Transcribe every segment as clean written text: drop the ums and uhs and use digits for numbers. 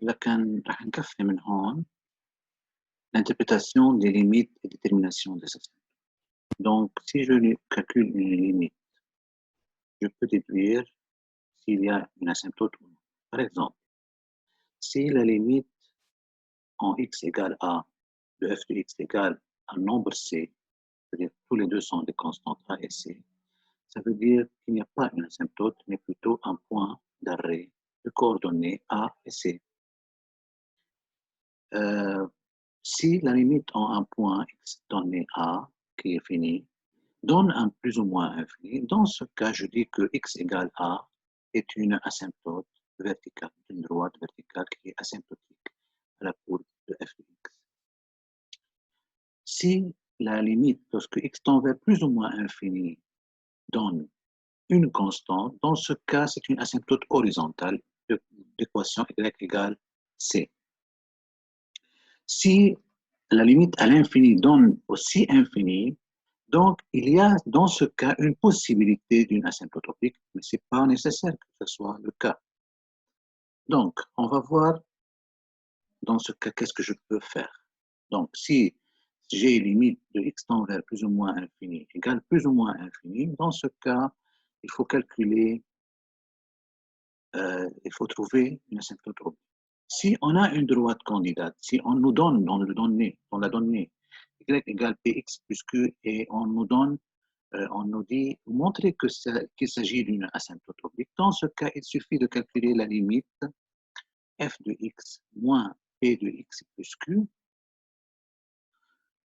لكن راح نكفي من هون l'interprétation des limites et détermination des asymptotes. Donc, si je calcule une limite, je peux déduire s'il y a une asymptote ou non. Par exemple, si la limite en x égale a de f de x égale un nombre c, c'est-à-dire tous les deux sont des constantes a et c, ça veut dire qu'il n'y a pas une asymptote, mais plutôt un point d'arrêt de coordonnées a et c. Si la limite en un point x donné a, qui est fini, donne un plus ou moins infini, dans ce cas, je dis que x égale a est une asymptote verticale, une droite verticale qui est asymptotique à la courbe de f de x. Si la limite, lorsque x tend vers plus ou moins infini, donne une constante, dans ce cas, c'est une asymptote horizontale de l'équation y égale c. Si la limite à l'infini donne aussi infini, donc il y a dans ce cas une possibilité d'une asymptote oblique, mais ce n'est pas nécessaire que ce soit le cas. Donc, on va voir dans ce cas qu'est-ce que je peux faire. Donc, si j'ai une limite de x tend vers plus ou moins infini égale plus ou moins infini, dans ce cas, il faut calculer, il faut trouver une asymptote oblique. Si on a une droite candidate, si on nous donne dans la donnée y égale px plus q et on nous donne, on nous dit, montrer qu'il s'agit d'une asymptote oblique, dans ce cas, il suffit de calculer la limite f de x moins p de x plus q,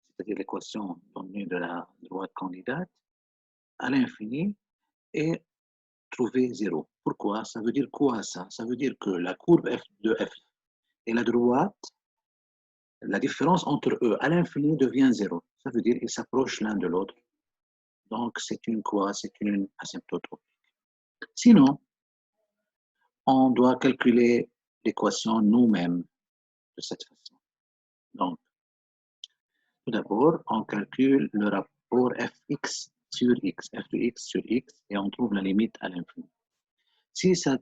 c'est-à-dire l'équation donnée de la droite candidate, à l'infini, et trouver 0. Pourquoi? Ça veut dire quoi ça? Ça veut dire que la courbe f de f et la droite, la différence entre eux à l'infini devient 0. Ça veut dire qu'ils s'approchent l'un de l'autre. Donc, c'est une quoi? C'est une asymptote oblique. Sinon, on doit calculer l'équation nous-mêmes de cette façon. Donc, tout d'abord, on calcule le rapport fx sur x, f de x sur x, et on trouve la limite à l'infini. Si ça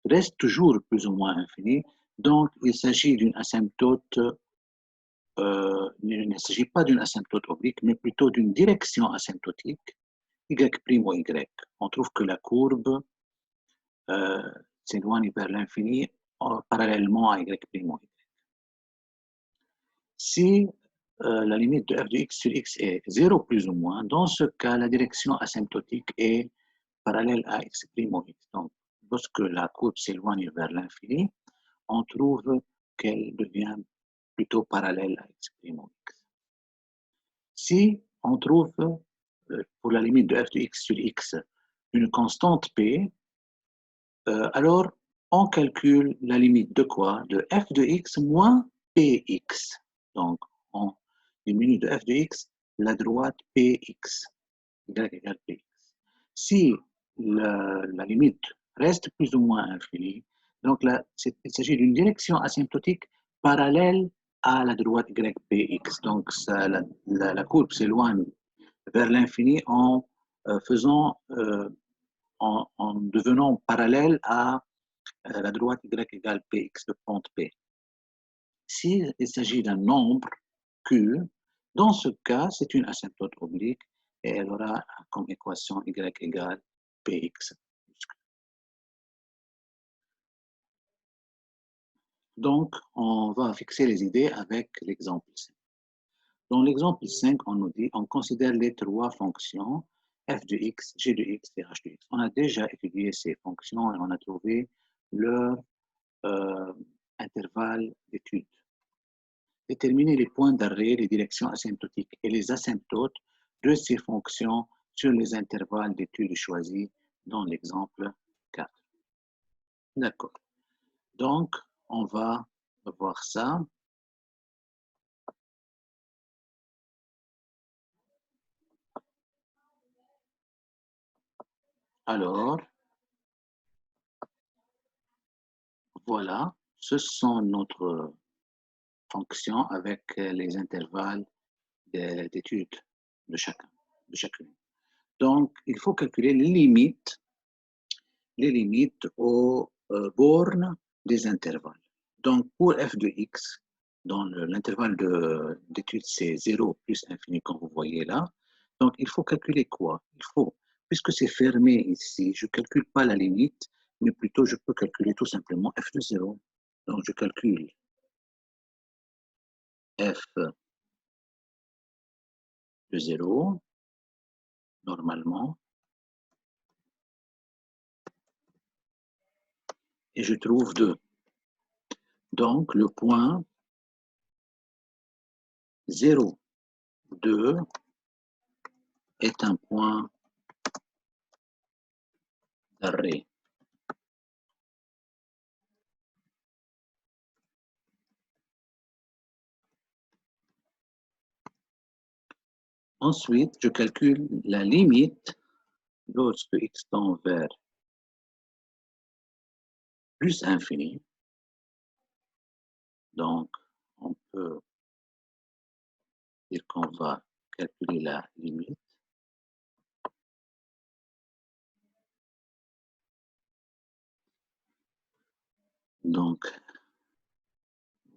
reste toujours plus ou moins infini, donc il s'agit d'une asymptote, il ne s'agit pas d'une asymptote oblique, mais plutôt d'une direction asymptotique, y' ou y. On trouve que la courbe s'éloigne vers l'infini parallèlement à y'. Si la limite de f de x sur x est 0 plus ou moins, dans ce cas, la direction asymptotique est parallèle à x' ou x. Donc, lorsque la courbe s'éloigne vers l'infini, on trouve qu'elle devient plutôt parallèle à x' ou x. Si on trouve, pour la limite de f de x sur x, une constante p, alors on calcule la limite de quoi? De f de x moins px. Donc, on diminue de f de x la droite px, y égale px. Si la limite reste plus ou moins infinie, donc là, il s'agit d'une direction asymptotique parallèle à la droite ypx. Donc, ça, la courbe s'éloigne vers l'infini en faisant, en devenant parallèle à la droite y égale px de pente p. S'il s'agit d'un nombre q, dans ce cas, c'est une asymptote oblique et elle aura comme équation y égale px plus q. Donc, on va fixer les idées avec l'exemple 5. Dans l'exemple 5, on nous dit, on considère les trois fonctions f de x, g de x et h de x. On a déjà étudié ces fonctions et on a trouvé leur intervalle d'étude. Déterminer les points d'arrêt, les directions asymptotiques et les asymptotes de ces fonctions sur les intervalles d'étude choisis dans l'exemple 4. D'accord. Donc, on va voir ça. Alors, voilà, ce sont notre fonctions avec les intervalles d'étude de chacune. Donc, il faut calculer les limites aux bornes des intervalles. Donc, pour f de x, dans l'intervalle d'étude, c'est 0 plus infini, comme vous voyez là. Donc, il faut calculer quoi? Il faut, puisque c'est fermé ici, je ne calcule pas la limite, mais plutôt je peux calculer tout simplement f de 0. Donc, je calcule f de 0, normalement, et je trouve 2. Donc, le point 0, 2 est un point d'arrêt. Ensuite, je calcule la limite lorsque x tend vers plus infini. Donc, on peut dire qu'on va calculer la limite. Donc,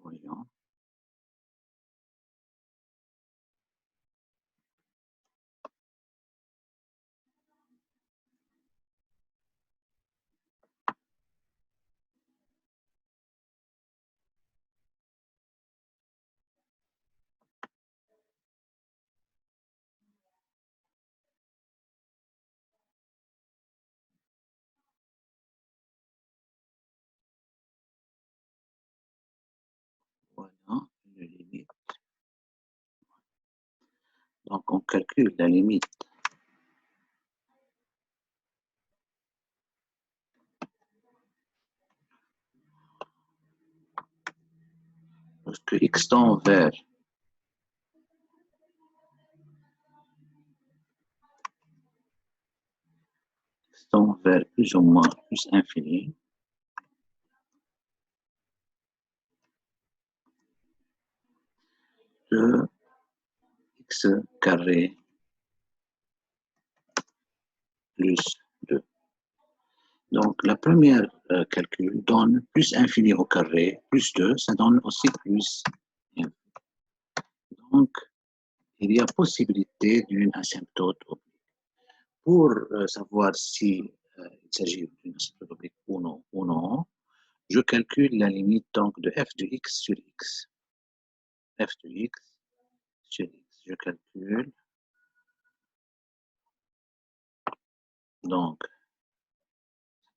voyons. Voilà, la limite. Donc, on calcule la limite lorsque x tend vers plus ou moins plus infini. De x carré plus 2. Donc, la première calcul donne plus infini au carré, plus 2, ça donne aussi plus 1. Donc, il y a possibilité d'une asymptote oblique. Pour savoir si il s'agit d'une asymptote oblique ou non, je calcule la limite donc de f de x sur x. F de x sur x. Je calcule. Donc,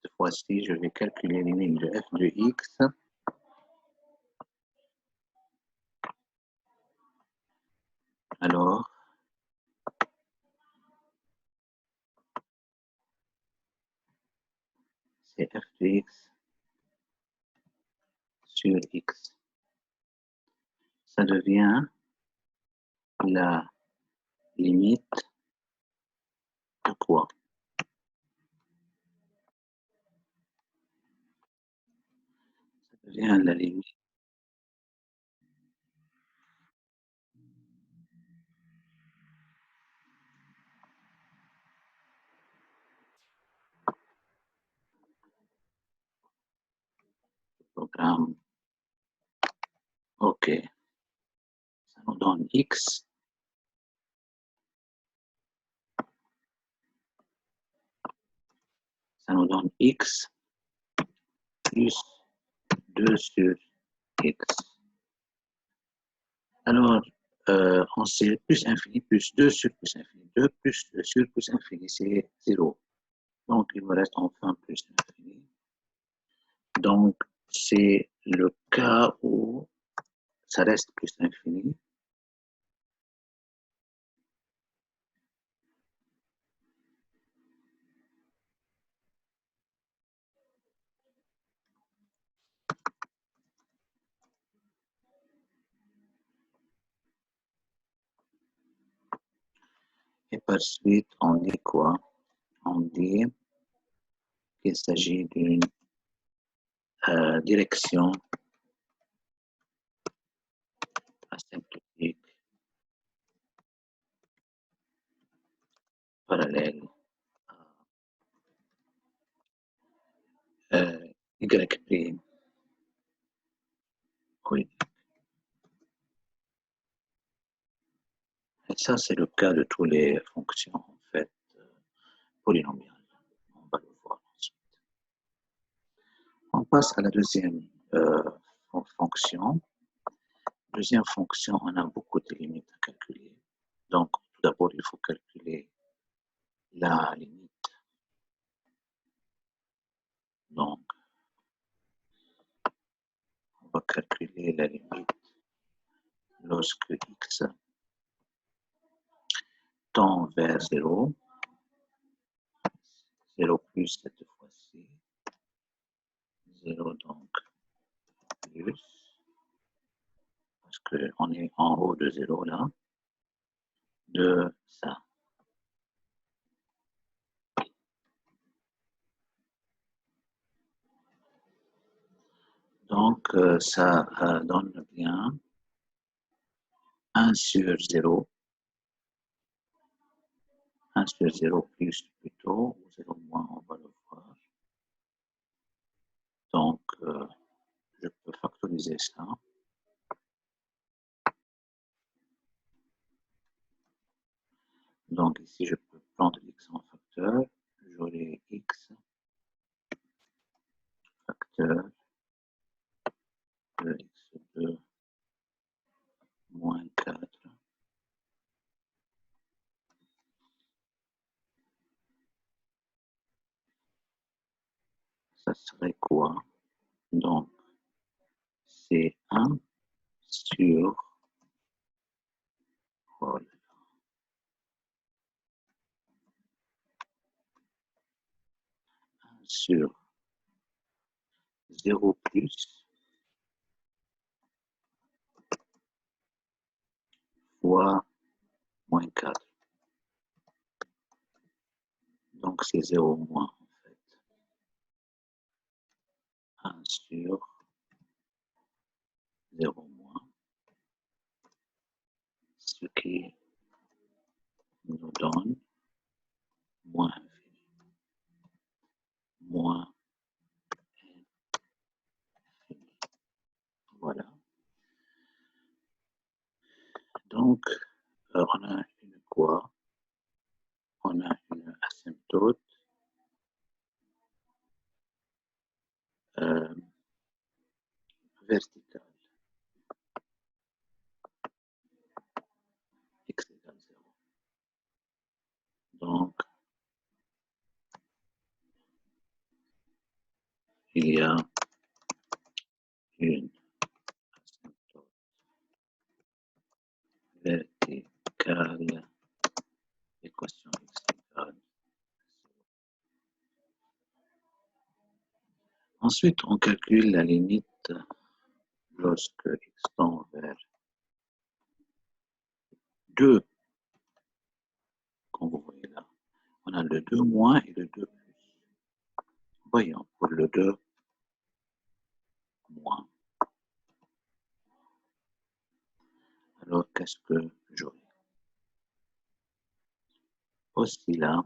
cette fois-ci, je vais calculer les limites de f de x. Alors, c'est f de x sur x. Ça devient la limite de quoi? Ça devient la limite du programme. OK. Ça nous donne x. Ça nous donne x plus 2 sur x. Alors, on sait plus infini plus 2 sur plus infini. 2 plus 2 sur plus infini, c'est 0. Donc, il me reste enfin plus infini. Donc, c'est le cas où ça reste plus infini. Et par suite, on dit quoi? On dit qu'il s'agit d'une direction asymptotique parallèle à y'. logarithmique. Et ça, c'est le cas de toutes les fonctions, en fait, polynomiales. On va le voir ensuite. On passe à la deuxième fonction. Deuxième fonction, on a beaucoup de limites à calculer. Donc, tout d'abord, il faut calculer la limite. Donc, on va calculer la limite lorsque x tend vers 0, 0 plus cette fois-ci, 0 donc plus, parce qu'on est en haut de 0 là, de ça. Donc, ça donne bien 1 sur 0, 1 sur 0 plus plutôt, ou 0 moins, on va le voir. Donc, je peux factoriser ça. Donc, ici, je peux prendre x en facteur. J'aurai x facteur de x2 moins 4. Ça serait quoi? Donc, c'est 1 sur, oh, 1 sur 0 plus fois moins 4. Donc, c'est 0 moins, en fait. 1 sur 0 moins, ce qui nous donne moins infini. Moins infini. Voilà. Donc, on a une quoi? On a une asymptote verticale. X égale 0. Donc, il y a une asymptote verticale, équation x égale 0. Ensuite, on calcule la limite lorsque x tend vers 2, comme vous voyez là. On a le 2 moins et le 2 plus. Voyons, pour le 2 moins. Alors, qu'est-ce que j'aurai? Aussi là,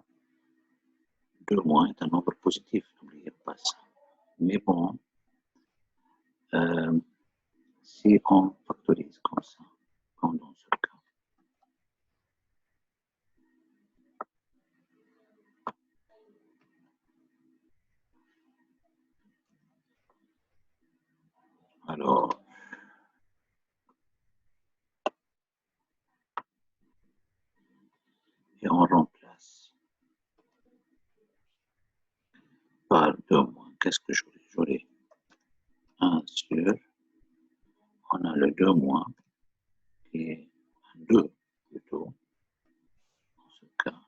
2 moins est un nombre positif, n'oubliez pas ça. Mais bon, si on factorise comme ça, comme dans ce cas, alors, et on remplace par 2 moins. Qu'est-ce que j'aurai? J'aurai 1 sur, on a le 2 moins, qui est 2 plutôt, dans ce cas.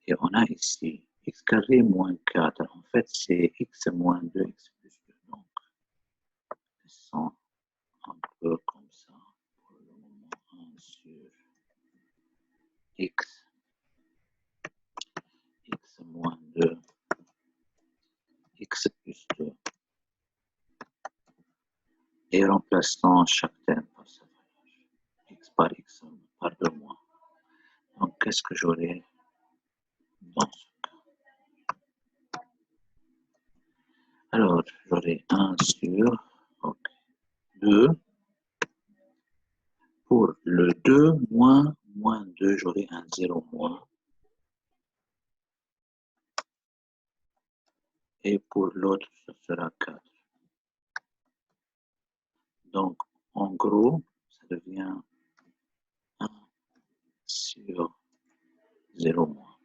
Et on a ici x carré moins 4. En fait, c'est x moins 2, x plus 2. Donc, descend un peu comme ça. Pour le moment, 1 sur x, x moins 2, x plus 2. Et remplaçant chaque terme par sa valeur. X par x par 2 moins. Donc, qu'est-ce que j'aurai dans ce cas? Alors, j'aurai 1 sur 2 pour le 2 moins 2, j'aurai un 0 moins. Et pour l'autre, ce sera 4. Donc, en gros, ça devient 1 sur 0 moins.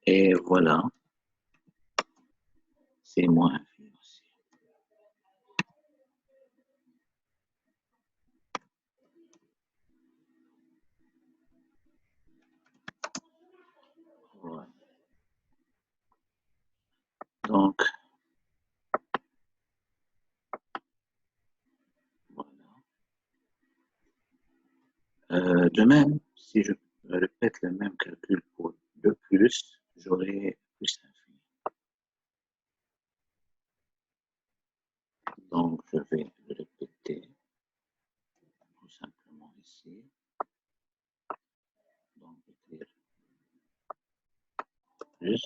Et voilà, c'est moins infini aussi. Voilà. Donc, de même, si je répète le même calcul pour 2 plus, j'aurai plus l'infini. Donc, je vais le répéter tout simplement ici. Donc, écrire plus.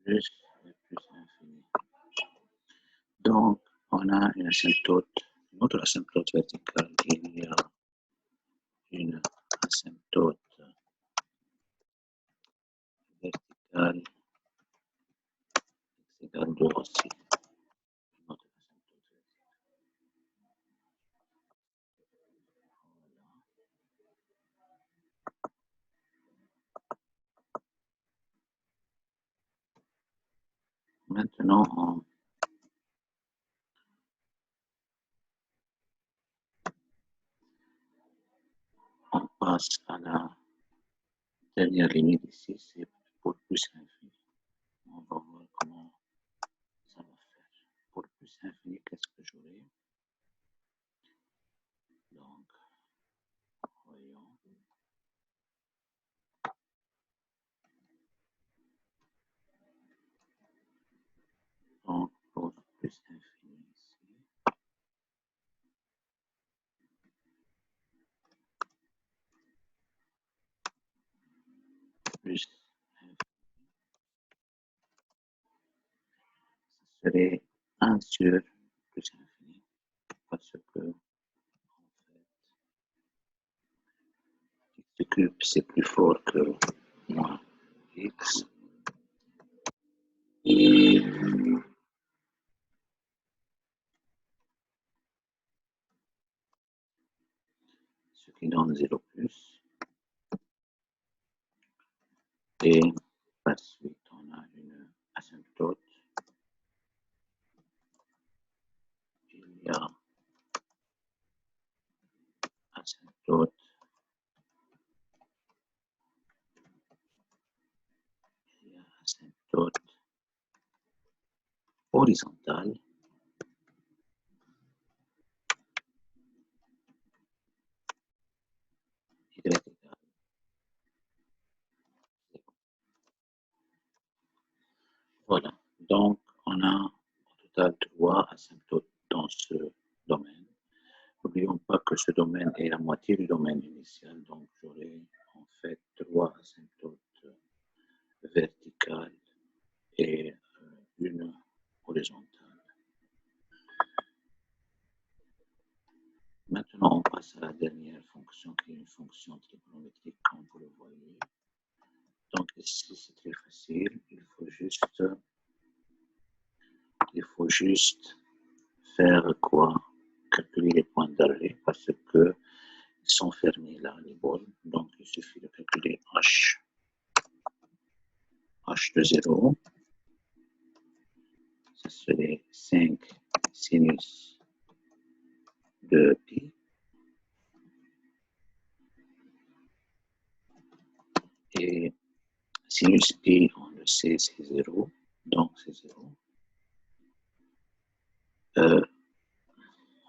Plus et plus infini. Donc, on a une asymptote, une autre asymptote verticale. Il y a une asymptote verticale égale 2 aussi. Une autre asymptote verticale. Voilà. Maintenant, on passe à la dernière limite ici, c'est pour plus infini. On va voir comment ça va faire. Pour plus infini, qu'est-ce que j'aurai? Donc, voyons. Donc, pour plus infini ici, plus infini, ça serait 1 sur plus infini, parce que, en fait, x cube, c'est plus fort que moins x. Et ce qui donne 0 plus. Et par suite, on a une asymptote. Il y a asymptote. Il y a asymptote horizontale. Y égale 0. Voilà. Donc, on a au total 3 asymptotes dans ce domaine. N'oublions pas que ce domaine est la moitié du domaine initial, donc j'aurai en fait 3 asymptotes verticales et une horizontale. Maintenant, on passe à la dernière fonction qui est une fonction trigonométrique, comme vous le voyez. Donc ici, c'est très facile. Il faut juste faire quoi? Calculer les points d'arrêt parce que ils sont fermés là, les bols. Donc, il suffit de calculer h de 0. Ça serait 5 sinus de pi. Et sinus pi, on le sait, c'est 0. Donc, c'est 0.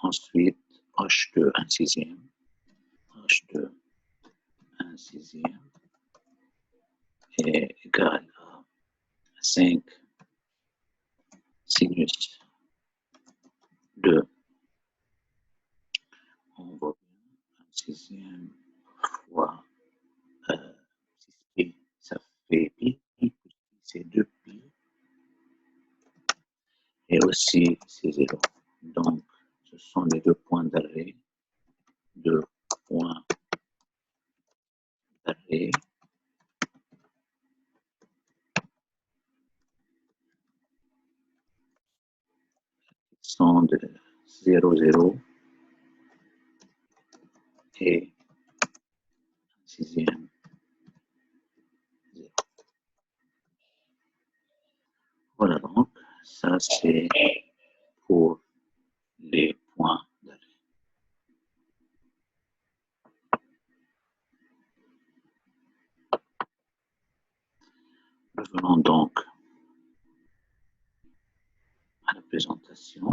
Ensuite, h de 1 sixième. h de 1 sixième est égal à 5 sinus de, on voit bien, 1 sixième fois 6 pi, ça fait pi plus Ceci, c'est 0. Donc, ce sont les deux points d'arrêt. Deux points d'arrêt. Sont de 0, 0 et sixième 0. Voilà donc, ça c'est pour les points d'arrêt. Revenons donc à la présentation.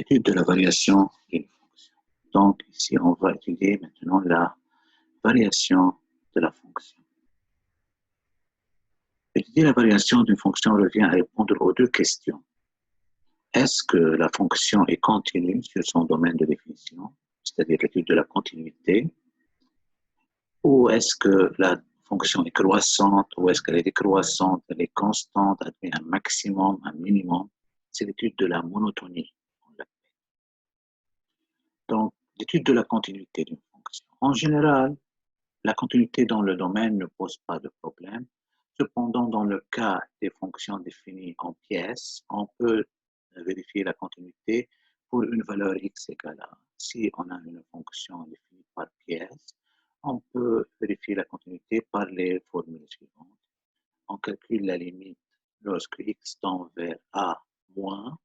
Étude de la variation d'une fonction. Donc ici, on va étudier maintenant la variation de la fonction. Étudier la variation d'une fonction revient à répondre aux deux questions. Est-ce que la fonction est continue sur son domaine de définition, c'est-à-dire l'étude de la continuité, ou est-ce que la fonction est croissante, ou est-ce qu'elle est décroissante, elle est constante, elle fait un maximum, un minimum. C'est l'étude de la monotonie. Donc, l'étude de la continuité d'une fonction. En général, la continuité dans le domaine ne pose pas de problème. Cependant, dans le cas des fonctions définies en pièces, on peut vérifier la continuité pour une valeur x égale à. Si on a une fonction définie par pièce, on peut vérifier la continuité par les formules suivantes. On calcule la limite lorsque x tend vers a moins.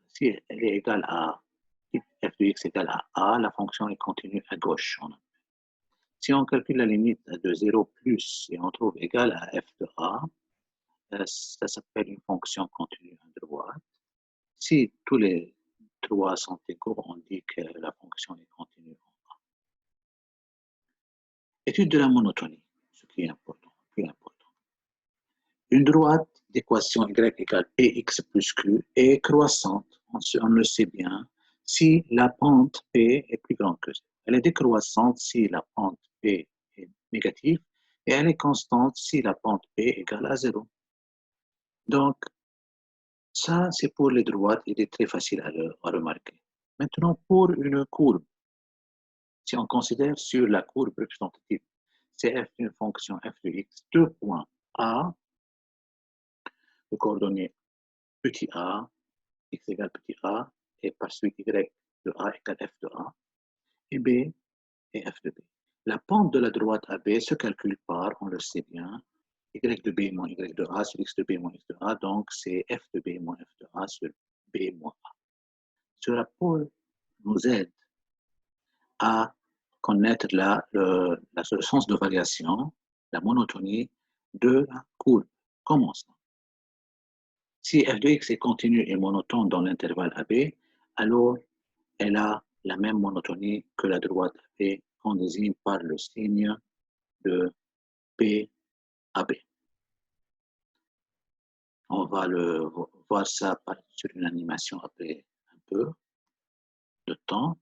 Si elle est égale à f de x égale à a, la fonction est continue à gauche. Si on calcule la limite de 0 plus et on trouve égal à f de a, ça s'appelle une fonction continue à droite. Si tous les trois sont égaux, on dit que la fonction est continue en a. Étude de la monotonie, ce qui est important, plus important. Une droite d'équation y égale px plus q est croissante, on le sait bien, si la pente p est plus grande que 0. Elle est décroissante si la pente p est négative et elle est constante si la pente p est égale à 0. Donc, ça, c'est pour les droites, il est très facile à remarquer. Maintenant, pour une courbe, si on considère sur la courbe représentative, c'est f d'une fonction f de x, deux points a, de coordonnées petit a, x égale petit a, et par suite y de a égale f de a, et b et f de b. La pente de la droite AB se calcule par, on le sait bien, y de b moins y de a sur x de b moins x de a, donc c'est f de b moins f de a sur b moins a. Ce rapport nous aide à connaître le sens de variation, la monotonie de la courbe. Comment ça? Si f de x est continu et monotone dans l'intervalle AB, alors elle a la même monotonie que la droite AB qu'on désigne par le signe de PAB. On va voir ça sur une animation après un peu de temps.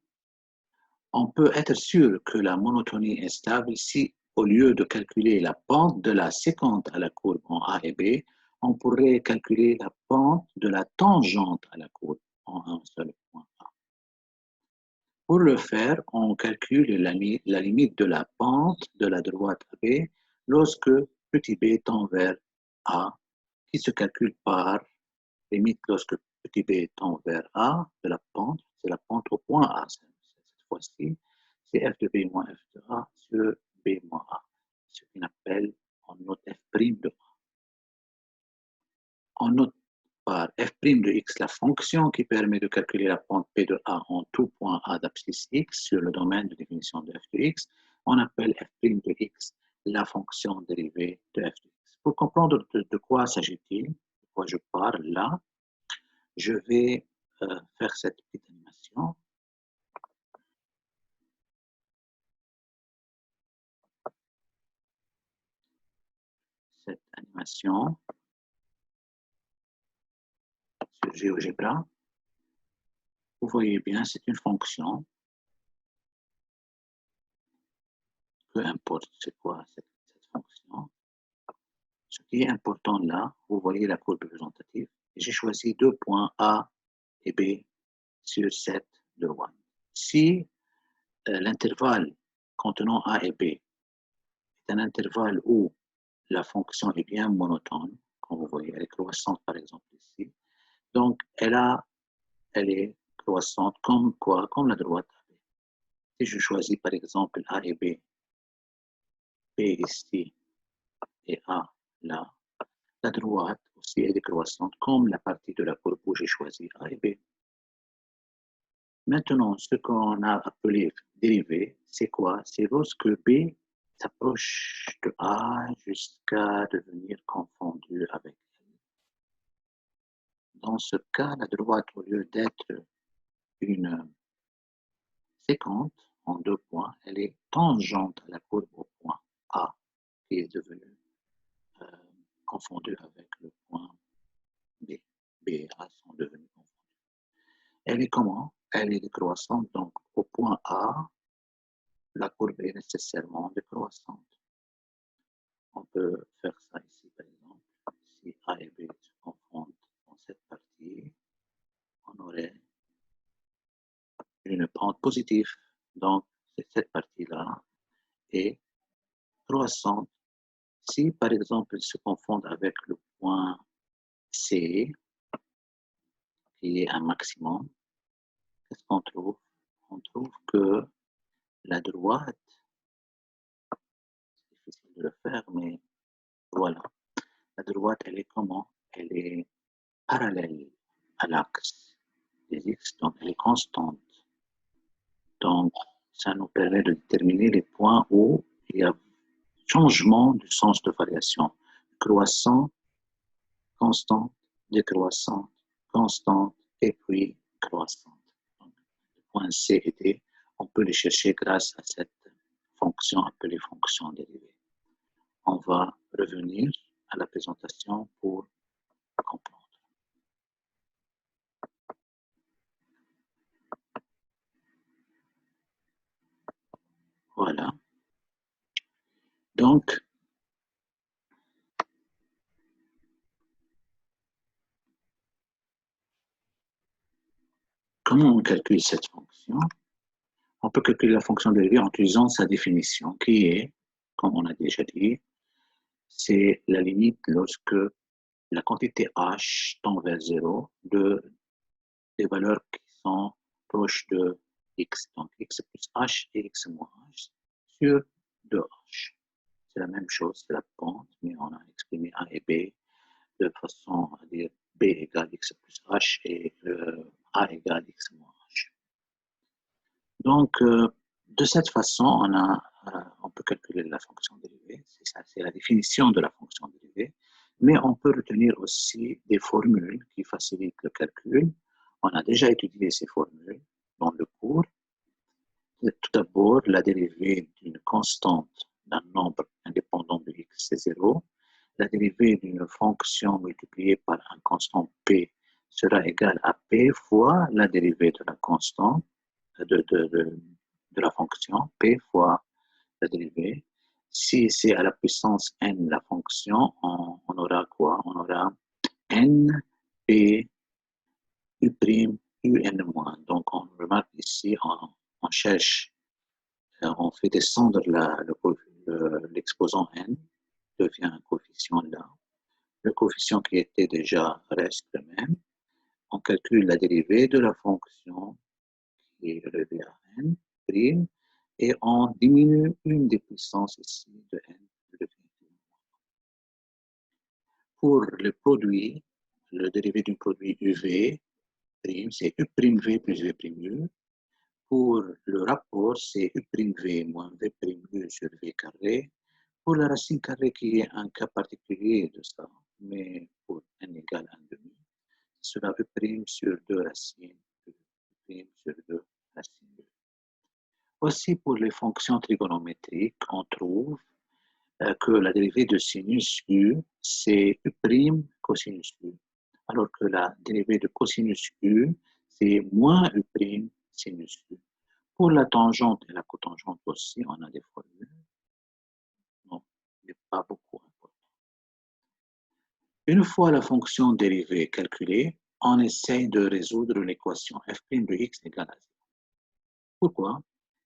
On peut être sûr que la monotonie est stable si, au lieu de calculer la pente de la séquente à la courbe en A et B, on pourrait calculer la pente de la tangente à la courbe en un seul point A. Pour le faire, on calcule la limite de la pente de la droite AB lorsque petit b tend vers A, qui se calcule par limite lorsque petit b tend vers A de la pente, c'est la pente au point A cette fois-ci, c'est f de b moins f de A sur b moins A, ce qu'on appelle, on note f' de A. On note par f' de x la fonction qui permet de calculer la pente p de A en tout point A d'abscisse x sur le domaine de définition de f de x. On appelle f' de x la fonction dérivée de f de x. Pour comprendre de quoi s'agit-il, de quoi je parle là, je vais faire cette petite animation. Cette animation sur GeoGebra. vous voyez bien, c'est une fonction. Peu importe c'est quoi cette fonction. Ce qui est important là, vous voyez la courbe représentative. J'ai choisi 2 points A et B sur cette droite. Si l'intervalle contenant A et B est un intervalle où la fonction est bien monotone, comme vous voyez, elle est croissante par exemple ici, donc elle est croissante comme quoi? Comme la droite AB. Si je choisis par exemple A et B, B ici et A là, la droite aussi est décroissante comme la partie de la courbe où j'ai choisi A et B. Maintenant, ce qu'on a appelé dérivée, c'est quoi? C'est lorsque B s'approche de A jusqu'à devenir confondu avec elle. Dans ce cas, la droite, au lieu d'être une séquente en 2 points, elle est tangente à la courbe au point A, qui est devenu confondu avec le point B. B et A sont devenus confondus. Elle est comment? Elle est décroissante, donc au point A, la courbe est nécessairement décroissante. On peut faire ça ici, par exemple. Si A et B se confondent dans cette partie, on aurait une pente positive. Donc, cette partie-là est croissante. Si, par exemple, ils se confondent avec le point C, qui est un maximum, qu'est-ce qu'on trouve? On trouve que la droite, c'est difficile de le faire, mais voilà. La droite, elle est comment? Elle est parallèle à l'axe des X, donc elle est constante. Donc, ça nous permet de déterminer les points où il y a changement du sens de variation. Croissant, constante, décroissante, constante, et puis croissante. Donc, les points C et D, on peut les chercher grâce à cette fonction appelée fonction dérivée. On va revenir à la présentation pour comprendre. Voilà. Donc, comment on calcule cette fonction? On peut calculer la fonction dérivée en utilisant sa définition, qui est, comme on a déjà dit, c'est la limite lorsque la quantité h tend vers 0 des valeurs qui sont proches de x, donc x plus h et x moins h sur 2h. C'est la même chose, c'est la pente, mais on a exprimé a et b de façon à dire b égale x plus h et a égale x moins h. Donc, de cette façon, on peut calculer la fonction dérivée. C'est la définition de la fonction dérivée. Mais on peut retenir aussi des formules qui facilitent le calcul. On a déjà étudié ces formules dans le cours. Tout d'abord, la dérivée d'une constante d'un nombre indépendant de x, c'est 0. La dérivée d'une fonction multipliée par un constant p sera égale à p fois la dérivée de la constante de la fonction, p fois la dérivée. Si c'est à la puissance n la fonction, on aura quoi? On aura n p u', un. Donc on remarque ici, on cherche, on fait descendre l'exposant n, devient un coefficient là. Le coefficient qui était déjà reste le même. On calcule la dérivée de la fonction qui est relevée à n', prime, et on diminue une des puissances ici de n. Pour le produit, le dérivé du produit UV, c'est U' V plus V' U. Pour le rapport, c'est U' V moins V' U sur V carré. Pour la racine carrée, qui est un cas particulier de ça, mais pour n égale 1,5, ce sera U' sur 2 racines, U' sur 2 racines 2. Aussi, pour les fonctions trigonométriques, on trouve que la dérivée de sinus U, c'est U' cosinus U. Alors que la dérivée de cosinus U, c'est moins U' sinus U. Pour la tangente et la cotangente aussi, on a des formules. Non, mais pas beaucoup important. Une fois la fonction dérivée calculée, on essaye de résoudre l'équation f' de x égale à 0. Pourquoi?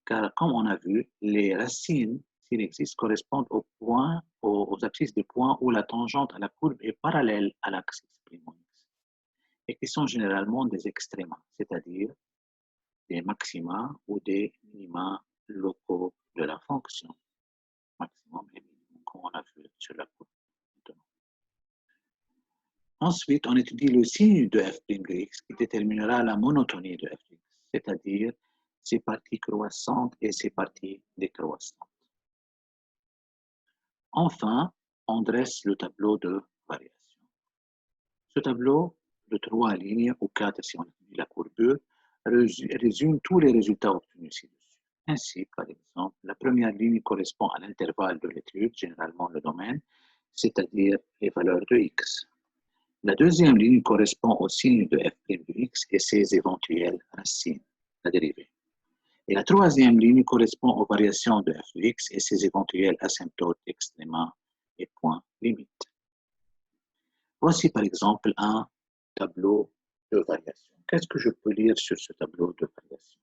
Car comme on a vu, les racines, s'il existe, correspondent aux abscisses des points où la tangente à la courbe est parallèle à l'axe x', et qui sont généralement des extrémas, c'est-à-dire des maxima ou des minima locaux de la fonction. Maximum et minimum, comme on a vu sur la courbe. Ensuite, on étudie le signe de f' de x qui déterminera la monotonie de f de x, c'est-à-dire ses parties croissantes et ses parties décroissantes. Enfin, on dresse le tableau de variation. Ce tableau de 3 lignes ou 4 si on étudie la courbure résume tous les résultats obtenus ci-dessus. Ainsi, par exemple, la première ligne correspond à l'intervalle de l'étude, généralement le domaine, c'est-à-dire les valeurs de x. La deuxième ligne correspond au signe de f' de x et ses éventuelles racines, la dérivée. Et la troisième ligne correspond aux variations de f de x et ses éventuels asymptotes, extréma et points limites. Voici par exemple un tableau de variation. Qu'est-ce que je peux lire sur ce tableau de variation?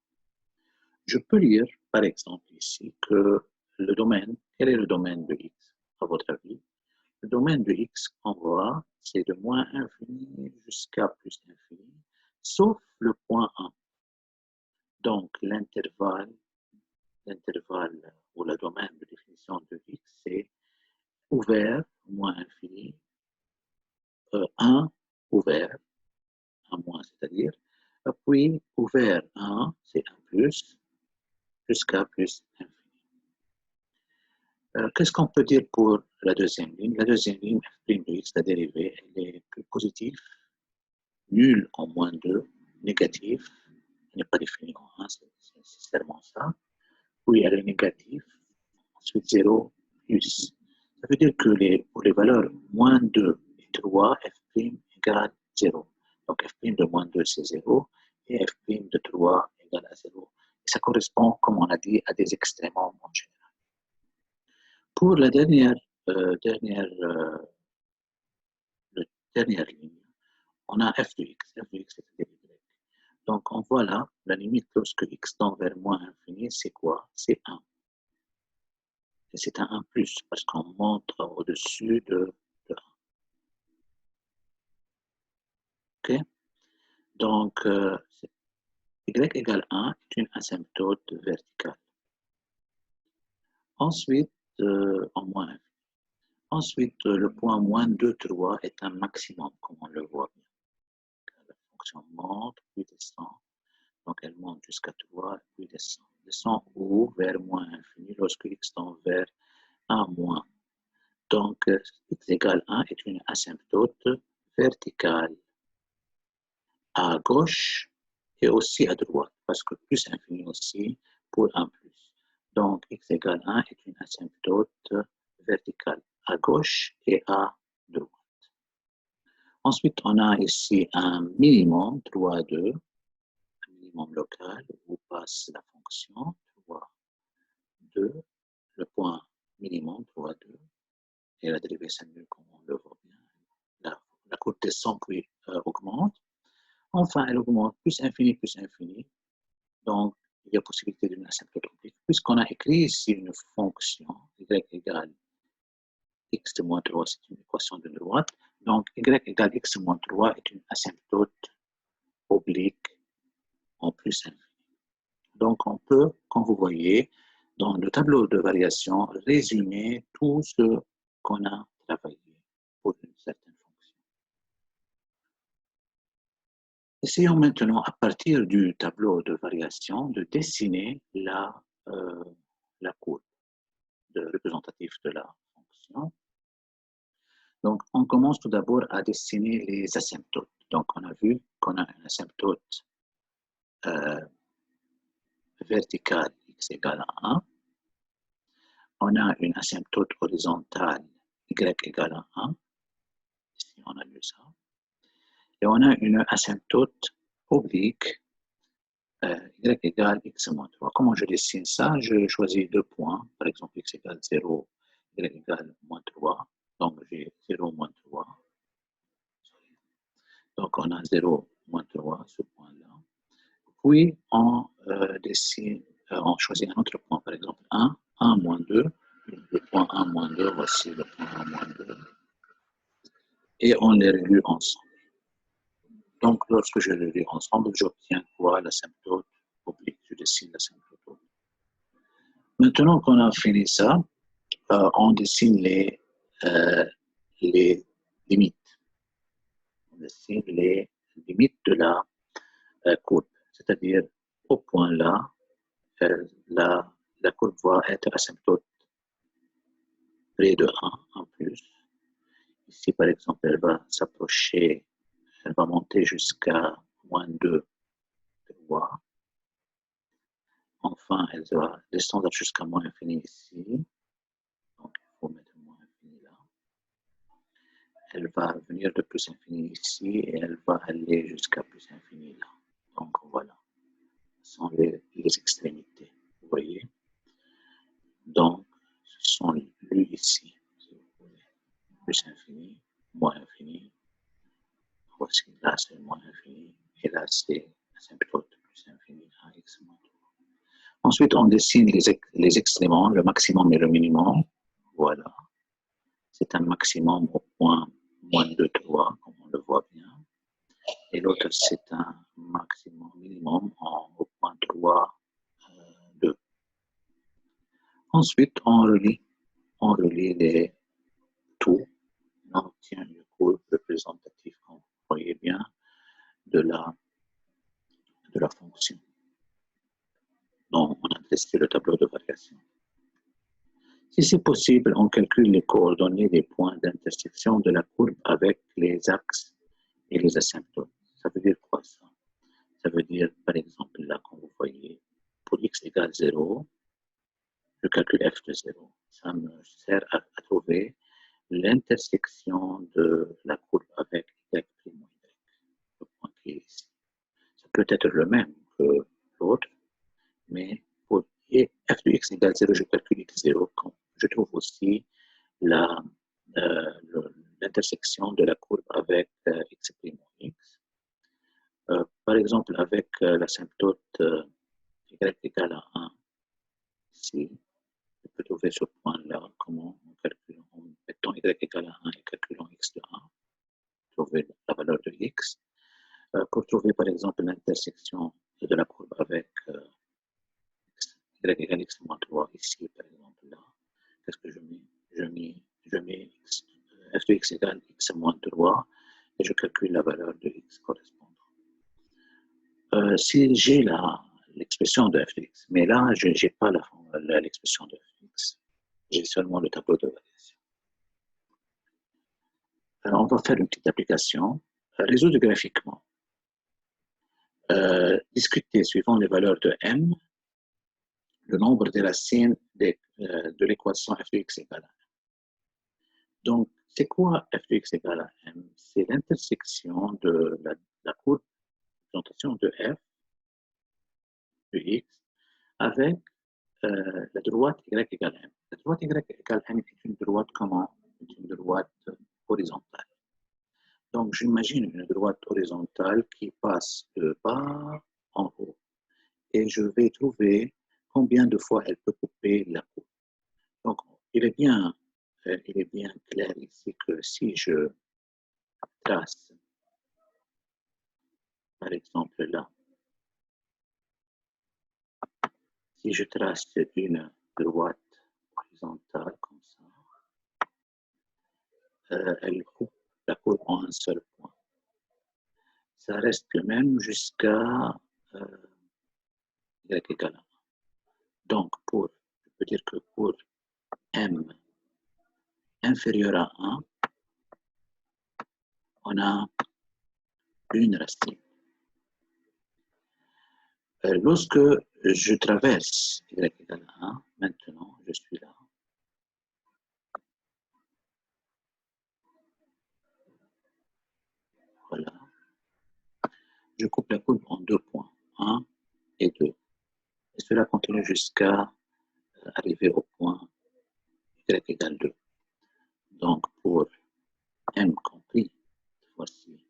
Je peux lire, par exemple, ici, que le domaine, quel est le domaine de x, à votre avis? Le domaine de x qu'on voit, c'est de moins infini jusqu'à plus infini, sauf le point 1. Donc, l'intervalle ou le domaine de définition de x, c'est ouvert, moins infini, 1 ouvert, 1 moins, c'est-à-dire, puis ouvert 1, c'est 1 plus, jusqu'à plus infini. Qu'est-ce qu'on peut dire pour la deuxième ligne? La deuxième ligne, f' de x, la dérivée, elle est positive, nul en moins 2, négatif, elle n'est pas définie en 1, c'est nécessairement ça. Puis elle est négative, ensuite 0, plus. Ça veut dire que pour les valeurs moins 2 et 3, f' égale 0. Donc f' de moins 2, c'est 0, et f' de 3 égale à 0. Et ça correspond, comme on a dit, à des extrémums en général. Pour la dernière ligne, on a f de x. F de x, c'est y. Donc on voit là, la limite lorsque x tend vers moins infini, c'est quoi? C'est 1. Et c'est un 1 plus, parce qu'on monte au-dessus de 1. OK? Donc, y égale 1 est une asymptote verticale. Ensuite, en moins infini. Ensuite, le point moins 2, 3 est un maximum, comme on le voit bien. La fonction monte, puis descend. Donc, elle monte jusqu'à 3, puis descend. Descend où? Vers moins infini, lorsque x tend vers 1 moins. Donc, x égale 1 est une asymptote verticale à gauche et aussi à droite, parce que plus infini aussi pour 1 plus. Donc, x égale 1 est une asymptote verticale à gauche et à droite. Ensuite, on a ici un minimum 3, 2, un minimum local où passe la fonction 3, 2, le point minimum 3, 2, et la dérivée s'annule comme on le voit bien. La courbe descend puis augmente. Enfin, elle augmente plus infini, plus infini. Donc, il y a possibilité d'une asymptote oblique. Puisqu'on a écrit ici une fonction, y égale x de moins 3, c'est une équation de droite. Donc, y égale x de moins 3 est une asymptote oblique en plus infini. Donc, on peut, comme vous voyez, dans le tableau de variation, résumer tout ce qu'on a travaillé pour une certaine fonction. Essayons maintenant, à partir du tableau de variation, de dessiner la courbe représentative de la fonction. Donc, on commence tout d'abord à dessiner les asymptotes. Donc, on a vu qu'on a une asymptote verticale x égale à 1. On a une asymptote horizontale y égale à 1. Ici, on a vu ça. Et on a une asymptote oblique y égale x moins 3. Comment je dessine ça? Je choisis deux points, par exemple x égale 0, y égale moins 3. Donc j'ai 0 moins 3. Donc on a 0 moins 3, ce point-là. Puis on dessine, on choisit un autre point, par exemple 1, 1 moins 2. Le point 1 moins 2, voici le point 1 moins 2. Et on les réduit ensemble. Donc, lorsque je les réduis ensemble, j'obtiens quoi? L'asymptote oblique. Je dessine l'asymptote oblique. Maintenant qu'on a fini ça, on dessine les limites. On dessine les limites de la courbe. C'est-à-dire, au point là, la courbe va être asymptote près de 1 en plus. Ici, par exemple, elle va s'approcher, elle va monter jusqu'à moins 2, 3. Enfin, elle va descendre jusqu'à moins infini ici. Donc, il faut mettre moins infini là. Elle va venir de plus infini ici et elle va aller jusqu'à plus infini là. Donc, voilà. Ce sont les extrémités. Vous voyez? Donc, ce sont lus ici. Plus infini, moins infini. Voici là, c'est moins infini. Et là, c'est asymptote plus infini à x moins 2. Ensuite, on dessine les extréments, le maximum et le minimum. Voilà. C'est un maximum au point moins 2, 3, comme on le voit bien. Et l'autre, c'est un maximum minimum au point 3, 2. Ensuite, on relie les tout. On obtient une courbe représentative, comme vous voyez bien, de la fonction. Donc, on a testé le tableau de variation. Si c'est possible, on calcule les coordonnées des points d'intersection de la courbe avec les axes et les asymptotes. Ça veut dire quoi ça? Ça veut dire, par exemple, là, comme vous voyez, pour x égale 0, je calcule f de 0. Ça me sert à trouver l'intersection de la courbe avec y', le point qui est ici. Ça peut être le même que l'autre, mais pour f de x égale 0, je calcule x0. Je trouve aussi l'intersection de la courbe avec x', x. Par exemple, avec l'asymptote y égale à 1, ici, je peux trouver ce point-là, comment on calcule, en mettant y égale à 1 et calculant x de 1, trouver la valeur de x. Pour trouver, par exemple, l'intersection de la courbe avec y égale x moins 3, ici, par exemple, là, qu'est-ce que je mets? Je mets x, f de x égale x moins 3, et je calcule la valeur de x correspondante. Si j'ai l'expression de f de x, mais là, je n'ai pas l'expression de f de x, j'ai seulement le tableau de variation. Alors, on va faire une petite application, résoudre graphiquement. Discuter suivant les valeurs de m, le nombre des racines de l'équation f de x égale à 1. Donc, c'est quoi f de x égale à m? C'est l'intersection de la courbe de représentation de f de x avec la droite y égale m. La droite y égale m est une droite comment? C'est une droite horizontale. Donc, j'imagine une droite horizontale qui passe de bas en haut. Et je vais trouver combien de fois elle peut couper la courbe. Donc, il est bien clair ici que si je trace, par exemple là, si je trace une droite horizontale comme ça, elle coupe la courbe en un seul point. Ça reste le même jusqu'à y égale à 1. Donc, je peux dire que pour m inférieur à 1, on a une racine. Lorsque je traverse y égale à 1, maintenant, je suis là. Voilà. je coupe la courbe en 2 points, 1 et 2. Et cela continue jusqu'à arriver au point y égale 2. Donc, pour m compris, voici.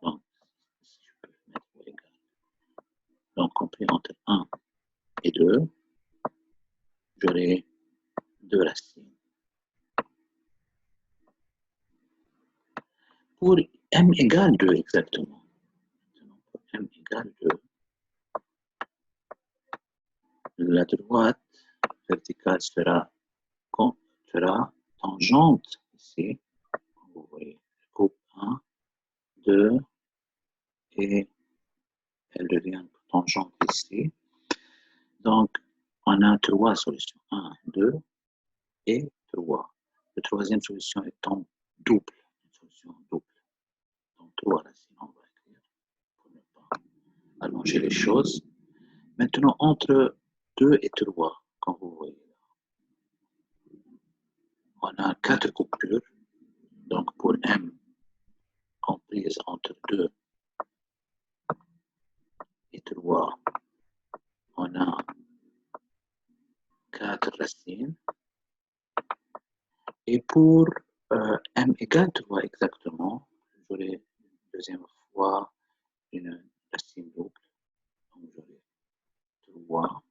Donc, si je peux mettre égal. Donc, compris entre 1 et 2, j'aurai 2 racines. Pour m égale 2 exactement, pour m égale 2, la droite verticale sera tangente ici. Vous voyez, je coupe 1, 2, et elle devient tangente ici. Donc, on a 3 solutions. 1, 2 et 3. La troisième solution étant double. Une solution double. Donc, 3 racines, on va écrire pour ne pas allonger les choses. Maintenant, entre 2 et 3, comme vous voyez là, on a 4 coupures. Donc, pour M comprise entre 2 et 3, on a 4 racines. Et pour m égale 3 exactement, j'aurai une deuxième fois une racine double. Donc j'aurai 3.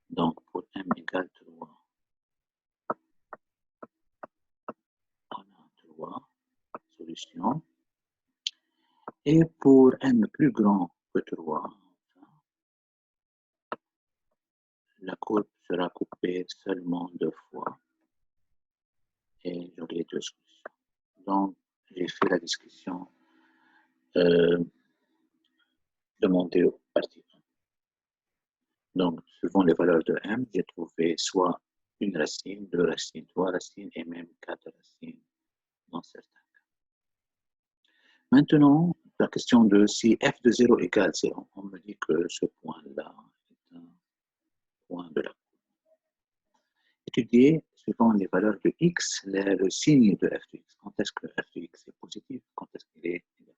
Donc pour m égale 3, on a 3 solutions. Et pour m plus grand que 3, la courbe sera coupée seulement 2 fois. Et j'aurai 2 solutions. Donc j'ai fait la discussion demandée au parti 1. Donc, suivant les valeurs de m, j'ai trouvé soit une racine, 2 racines, 3 racines et même 4 racines dans certains cas. Maintenant, la question de si f de 0 égale 0, on me dit que ce point-là est un point de la courbe. Étudier, suivant les valeurs de x, le signe de f de x. Quand est-ce que f de x est positif, quand est-ce qu'il est négatif?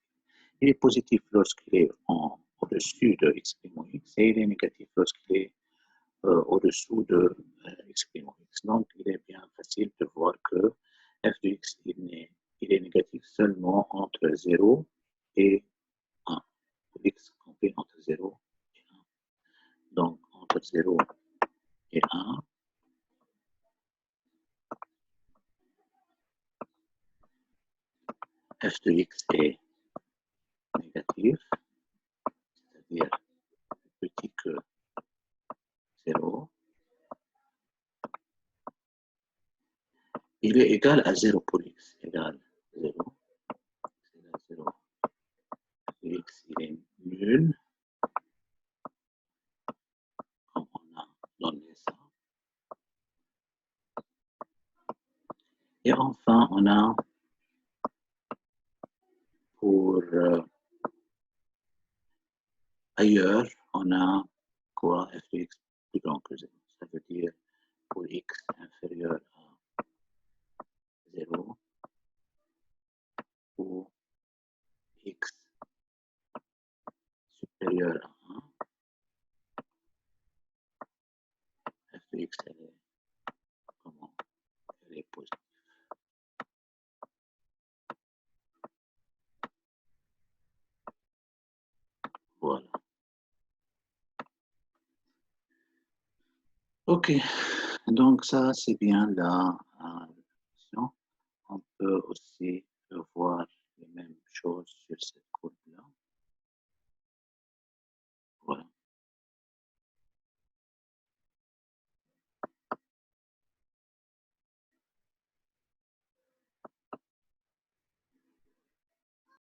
Il est positif lorsqu'il est au-dessus de x' x et il est négatif lorsqu'il est au-dessous de x'. Donc, il est bien facile de voir que f de x il est négatif seulement entre 0 et 1. X compris entre 0 et 1. Donc, entre 0 et 1, f de x est négatif, c'est-à-dire plus petit que 0. Il est égal à 0 pour x, égal 0. C'est égal à 0. X, il est nul, comme on a donné ça. Et enfin, on a pour ailleurs, on a quoi? F de x plus grand que 0. Ça veut dire pour x inférieur à 0 ou x supérieur à 1, f de x elle est comment? Elle est positive. Voilà. Ok, donc ça c'est bien la question. On peut aussi voir les mêmes choses sur cette